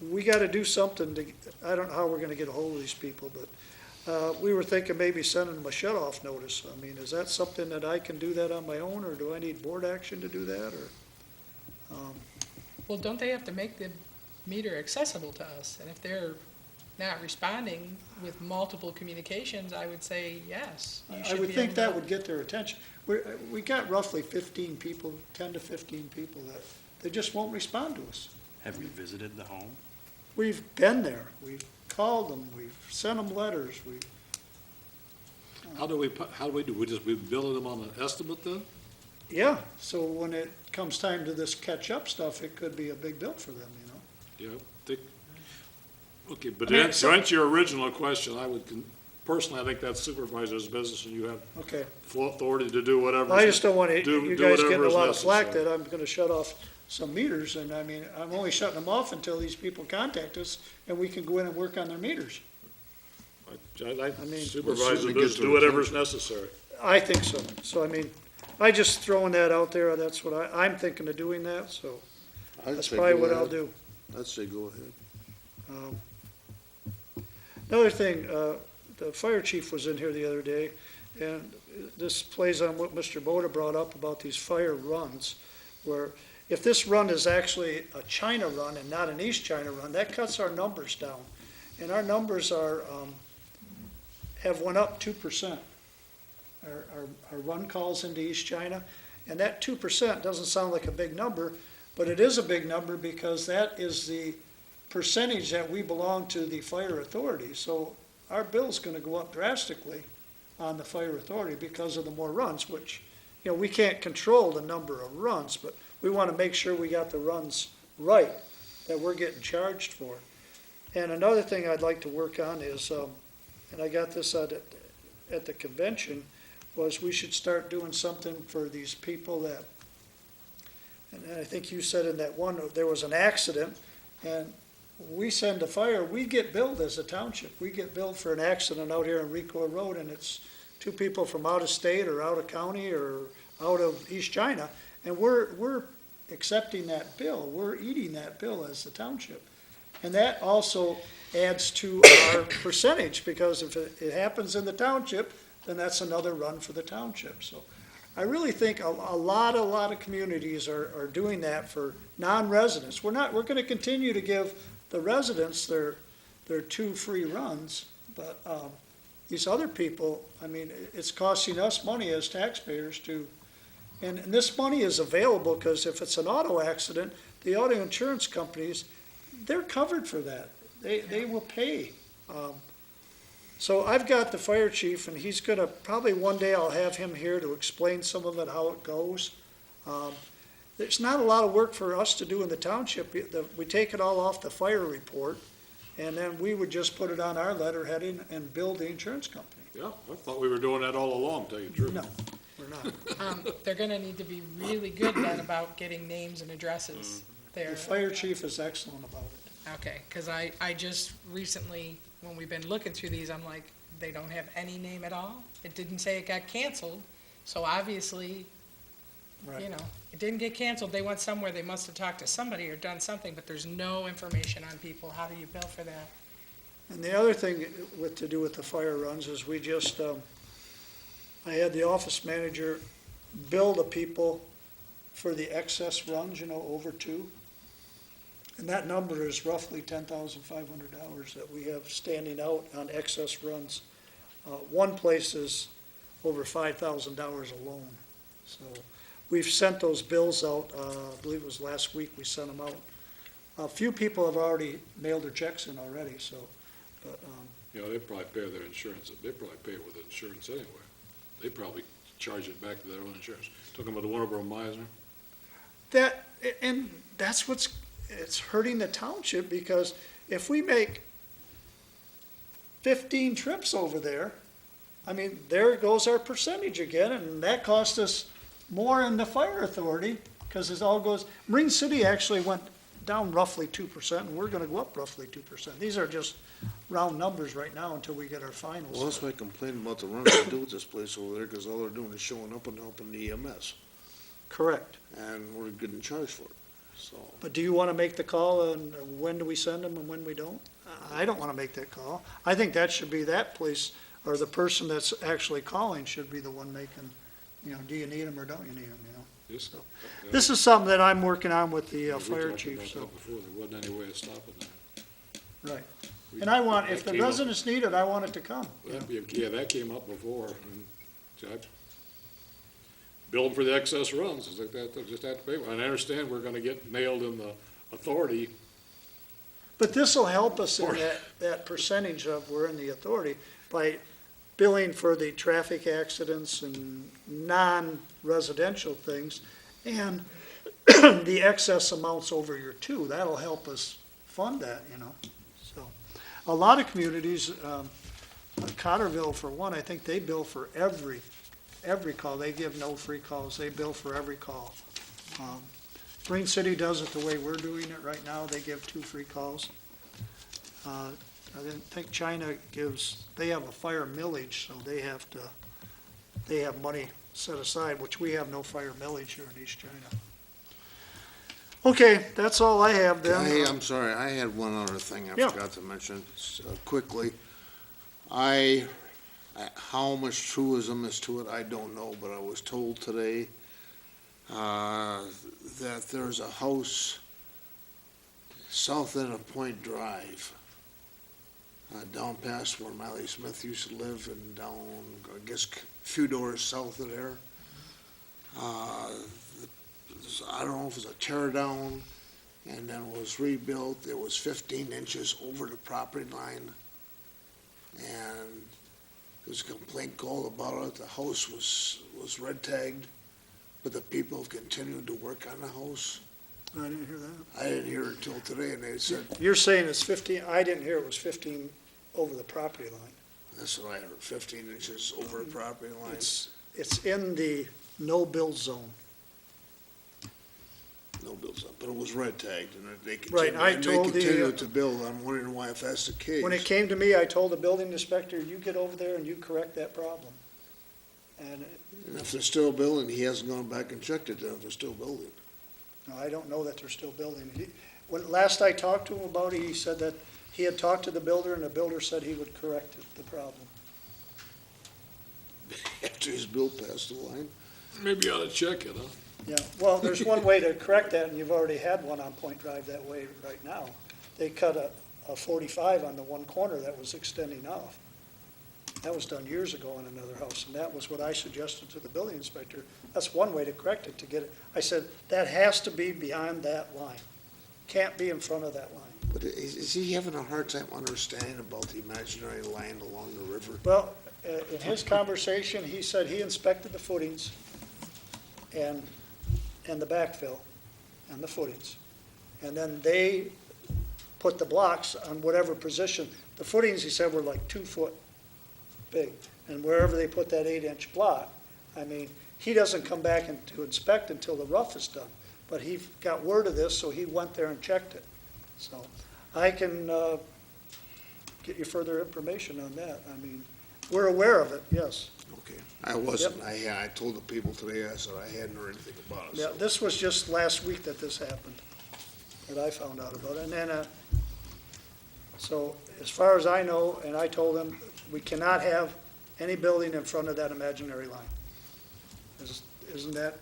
Speaker 1: We gotta do something I don't know how we're gonna get a hold of these people, but we were thinking maybe sending them a shut-off notice. I mean, is that something that I can do that on my own, or do I need board action to do that, or?
Speaker 2: Well, don't they have to make the meter accessible to us? And if they're not responding with multiple communications, I would say yes. You
Speaker 1: I
Speaker 2: should
Speaker 1: would
Speaker 2: be
Speaker 1: think
Speaker 2: able
Speaker 1: that
Speaker 2: to-
Speaker 1: would get their attention. We got roughly 15 people, 10 to 15 people that, they just won't respond to us.
Speaker 5: Have we visited the home?
Speaker 1: We've been there, we've called them, we've sent them letters,
Speaker 7: How do we do, we bill them on an estimate then?
Speaker 1: yeah, so when it comes time to this catch-up stuff, it could be a big bill for them, you know?
Speaker 7: Yeah, okay, but
Speaker 1: I mean,
Speaker 7: to answer your original question, personally, I think that's supervisor's business, and you have
Speaker 1: Okay.
Speaker 7: full authority to do whatever.
Speaker 1: I just don't want you
Speaker 7: do
Speaker 1: guys
Speaker 7: whatever
Speaker 1: getting a
Speaker 7: is
Speaker 1: lot of flack
Speaker 7: necessary.
Speaker 1: that I'm gonna shut off some meters, and I mean, I'm only shutting them off until these people contact us, and we can go in and work on their meters.
Speaker 7: I
Speaker 1: mean-
Speaker 7: supervise the
Speaker 6: Well,
Speaker 7: business,
Speaker 6: certainly
Speaker 7: do whatever's necessary.
Speaker 1: I think so. So, I mean, I just throwing that out there, that's what I'm thinking of doing that, so
Speaker 6: I'd
Speaker 1: that's
Speaker 6: say
Speaker 1: probably
Speaker 6: go
Speaker 1: what I'll
Speaker 6: ahead.
Speaker 1: do.
Speaker 6: I'd say go ahead.
Speaker 1: Another thing, the fire chief was in here the other day, and this plays on what Mr. Boda brought up about these fire runs, where if this run is actually a China run and not an East China run, that cuts our numbers down. And our numbers have went up 2%. Our run calls into East China, and that 2% doesn't sound like a big number, but it is a big number because that is the percentage that we belong to the fire authority. So our bill's gonna go up drastically on the fire authority because of the more runs, which, we can't control the number of runs, but we wanna make sure we got the runs right, that we're getting charged for. And another thing I'd like to work on is, and I got this at the convention, was we should start doing something for these people that, and I think you said in that one, there was an accident, and we send a fire, we get billed as a township. We get billed for an accident out here on Regualr Road, and it's two people from out of state or out of county or out of East China, and we're accepting that bill. We're eating that bill as the township. And that also adds to our percentage, because if it happens in the township, then that's another run for the township. So I really think a lot of communities are doing that for non-residents. We're gonna continue to give the residents their 2 free runs, but these other people, I mean, it's costing us money as taxpayers and this money is available, because if it's an auto accident, the auto insurance companies, they're covered for that. They will pay. So I've got the fire chief, and he's gonna, probably one day I'll have him here to explain some of it, how it goes. There's not a lot of work for us to do in the township. We take it all off the fire report, and then we would just put it on our letterheading and bill the insurance company.
Speaker 7: Yeah, I thought we were doing that all along, tell you the truth.
Speaker 1: No, we're not.
Speaker 2: They're gonna need to be really good then about getting names and addresses there.
Speaker 1: The fire chief is excellent about it.
Speaker 2: Okay, because I just recently, when we've been looking through these, I'm like, they don't have any name at all? It didn't say it got canceled, so obviously,
Speaker 1: Right.
Speaker 2: it didn't get canceled. They went somewhere, they must have talked to somebody or done something, but there's no information on people. How do you bill for that?
Speaker 1: And the other thing to do with the fire runs is we just, I had the office manager bill the people for the excess runs, over 2. And that number is roughly $10,500 that we have standing out on excess runs. One place is over $5,000 alone. So we've sent those bills out, I believe it was last week we sent them out. A few people have already mailed their checks in already, so, but,
Speaker 7: They probably pay their insurance, they probably pay it with insurance anyway. They probably charge it back to their own insurance. Talking about the one over on Meisner?
Speaker 1: and that's it's hurting the township, because if we make 15 trips over there, I mean, there goes our percentage again, and that cost us more in the fire authority, because it all goes, Marine City actually went down roughly 2%, and we're gonna go up roughly 2%. These are just round numbers right now until we get our finals.
Speaker 6: Well, that's why I complain about the run they do with this place over there, because all they're doing is showing up and helping the EMS,
Speaker 1: Correct.
Speaker 6: and we're getting charged for it, so.
Speaker 1: But do you want to make the call on when do we send them and when we don't? I don't want to make that call. I think that should be that place, or the person that's actually calling should be the one making, do you need them or don't you need them,
Speaker 7: Just-
Speaker 1: This is something that I'm working on with the
Speaker 7: We
Speaker 1: fire
Speaker 7: talked
Speaker 1: chief,
Speaker 7: about
Speaker 1: so,
Speaker 7: that before. There wasn't any way of stopping that.
Speaker 1: right. And I want, if
Speaker 7: That
Speaker 1: the
Speaker 7: came up-
Speaker 1: residents need it, I want it to come.
Speaker 7: Yeah, that came up before, and bill them for the excess runs, it's like that, they just have to pay. And I understand we're gonna get nailed in the authority.
Speaker 1: But this will help us in that percentage of we're in the authority by billing for the traffic accidents and non-residential things and the excess amounts over year two. That'll help us fund that, So, a lot of communities, Cotterville for one, I think they bill for every call. They give no free calls. They bill for every call. Green City does it the way we're doing it right now. They give 2 free calls. I didn't think China they have a fire millage, so they have money set aside, which we have no fire millage here in East China. Okay, that's all I have then.
Speaker 6: Hey, I'm sorry, I had one other thing I
Speaker 1: Yeah.
Speaker 6: forgot to mention, quickly. How much truism is to it, I don't know, but I was told today, that there's a house south end of Point Drive, down past where Miley Smith used to live and down, I guess, a few doors south of there. I don't know if it was a tear down and then was rebuilt. It was 15 inches over the property line. And there was a complaint called about it. The house was red tagged, but the people have continued to work on the house.
Speaker 1: I didn't hear that.
Speaker 6: I didn't hear it until today, and they said,
Speaker 1: You're saying it's 15, I didn't hear it was 15 over the property line.
Speaker 6: that's what I heard, 15 inches over the property line.
Speaker 1: It's in the no-build zone.
Speaker 6: No bills up, but it was red tagged, and they
Speaker 1: Right, I told the,
Speaker 6: continued to build. I'm wondering why, if that's the case.
Speaker 1: When it came to me, I told the building inspector, you get over there and you correct that problem. And
Speaker 6: And if they're still building, he hasn't gone back and checked it, then if they're still building.
Speaker 1: no, I don't know that they're still building. Last I talked to him about it, he said that he had talked to the builder and the builder said he would correct the problem.
Speaker 6: After his bill passed the line.
Speaker 7: Maybe you ought to check it, huh?
Speaker 1: Yeah, well, there's one way to correct that, and you've already had one on Point Drive that way right now. They cut a 45 on the one corner that was extending off. That was done years ago on another house, and that was what I suggested to the building inspector. That's one way to correct it, to get it. I said, that has to be beyond that line. Can't be in front of that line.
Speaker 6: But is he having a hard time understanding about the imaginary line along the river?
Speaker 1: Well, in his conversation, he said he inspected the footings and the backfill and the footings. And then they put the blocks on whatever position. The footings, he said, were like 2 foot big. And wherever they put that 8-inch block, I mean, he doesn't come back to inspect until the rough is done. But he got word of this, so he went there and checked it. So I can get you further information on that. I mean, we're aware of it, yes.
Speaker 6: Okay, I wasn't. I told the people today, I said I hadn't heard anything about it.
Speaker 1: Yeah,
Speaker 6: so-
Speaker 1: this was just last week that this happened, that I found out about it. And then, so as far as I know, and I told them, we cannot have any building in front of that imaginary line. Isn't that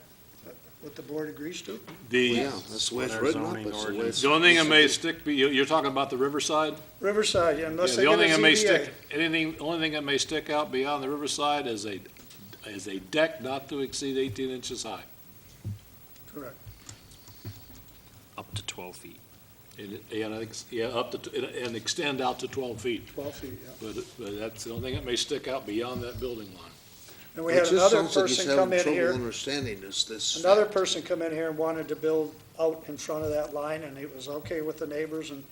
Speaker 1: what the board agrees to?
Speaker 6: Yeah, that's the way it's
Speaker 5: What our
Speaker 6: written up.
Speaker 5: zoning
Speaker 6: That's the way
Speaker 5: ordinance-
Speaker 6: it's.
Speaker 7: The only thing that may stick, you're talking about the riverside?
Speaker 1: Riverside, yeah, unless
Speaker 7: Yeah,
Speaker 1: they
Speaker 7: the
Speaker 1: get
Speaker 7: only
Speaker 1: a
Speaker 7: thing that may
Speaker 1: ZBA.
Speaker 7: stick, only thing that may stick out beyond the riverside is a deck not to exceed 18 inches high.
Speaker 1: Correct.
Speaker 5: Up to 12 feet.
Speaker 7: And I think, up to, and extend out to 12 feet.
Speaker 1: 12 feet, yeah.
Speaker 7: But that's the only thing that may stick out beyond that building line.
Speaker 1: And we
Speaker 6: It
Speaker 1: had
Speaker 6: just
Speaker 1: another
Speaker 6: sounds like he's
Speaker 1: person come
Speaker 6: having
Speaker 1: in
Speaker 6: trouble
Speaker 1: here.
Speaker 6: understanding this.
Speaker 1: Another person come in here and wanted to build out in front of that line, and it was okay with the neighbors, and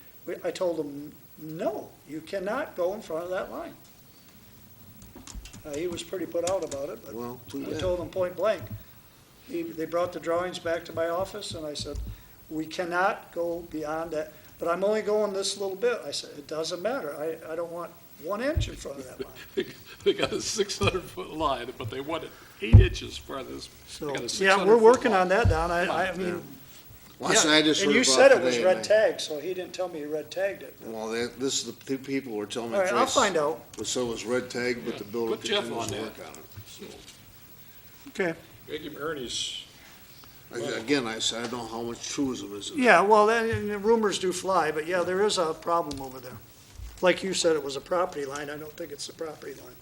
Speaker 1: I told him, no, you cannot go in front of that line. He was pretty put out about it, but
Speaker 6: Well, too
Speaker 1: I
Speaker 6: bad.
Speaker 1: told him point blank. They brought the drawings back to my office, and I said, we cannot go beyond that, but I'm only going this little bit. I said, it doesn't matter, I don't want 1 inch in front of that line.
Speaker 7: They got a 600-foot line, but they want it 8 inches farther. They
Speaker 1: So,
Speaker 7: got a
Speaker 1: yeah,
Speaker 7: 600-foot
Speaker 1: we're working
Speaker 7: line.
Speaker 1: on that, Don, I mean,
Speaker 6: Well,
Speaker 1: yeah,
Speaker 6: I just
Speaker 1: and
Speaker 6: heard
Speaker 1: you
Speaker 6: about
Speaker 1: said it was
Speaker 6: today,
Speaker 1: red
Speaker 6: and
Speaker 1: tag, so he didn't tell me he red tagged it.
Speaker 6: Well, this is the two people were telling me.
Speaker 1: All right, I'll
Speaker 6: twice.
Speaker 1: find out.
Speaker 6: So it was red tag, but the builder
Speaker 7: Put Jeff
Speaker 6: continues
Speaker 7: on
Speaker 6: to
Speaker 7: that.
Speaker 6: work on it. So,
Speaker 1: Okay,
Speaker 4: Make him earn his,
Speaker 6: again, I said, I don't know how much truism is in it.
Speaker 1: yeah, well, and the rumors do fly, but yeah, there is a problem over there. Like you said, it was a property line, I don't think it's a property line.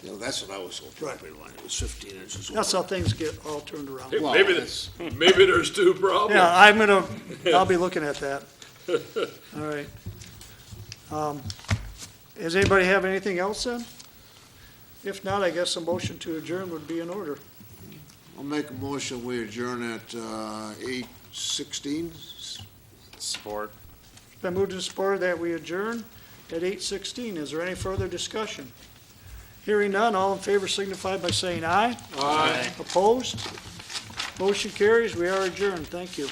Speaker 6: You know, that's what I was told, property line, it was 15 inches.
Speaker 1: That's how
Speaker 6: over.
Speaker 1: things get all turned around.
Speaker 6: Well,
Speaker 4: maybe
Speaker 6: that's-
Speaker 4: maybe there's two problems.
Speaker 1: Yeah, I'll be looking at that. All right. Does anybody have anything else then? If not, I guess a motion to adjourn would be in order.
Speaker 6: I'll make a motion, we adjourn at 8:16.
Speaker 5: Support.
Speaker 1: Been moved and supported that we adjourn at 8:16. Is there any further discussion? Hearing none, all in favor signify by saying aye.
Speaker 4: Aye.
Speaker 1: Opposed? Motion carries. We are adjourned. Thank you.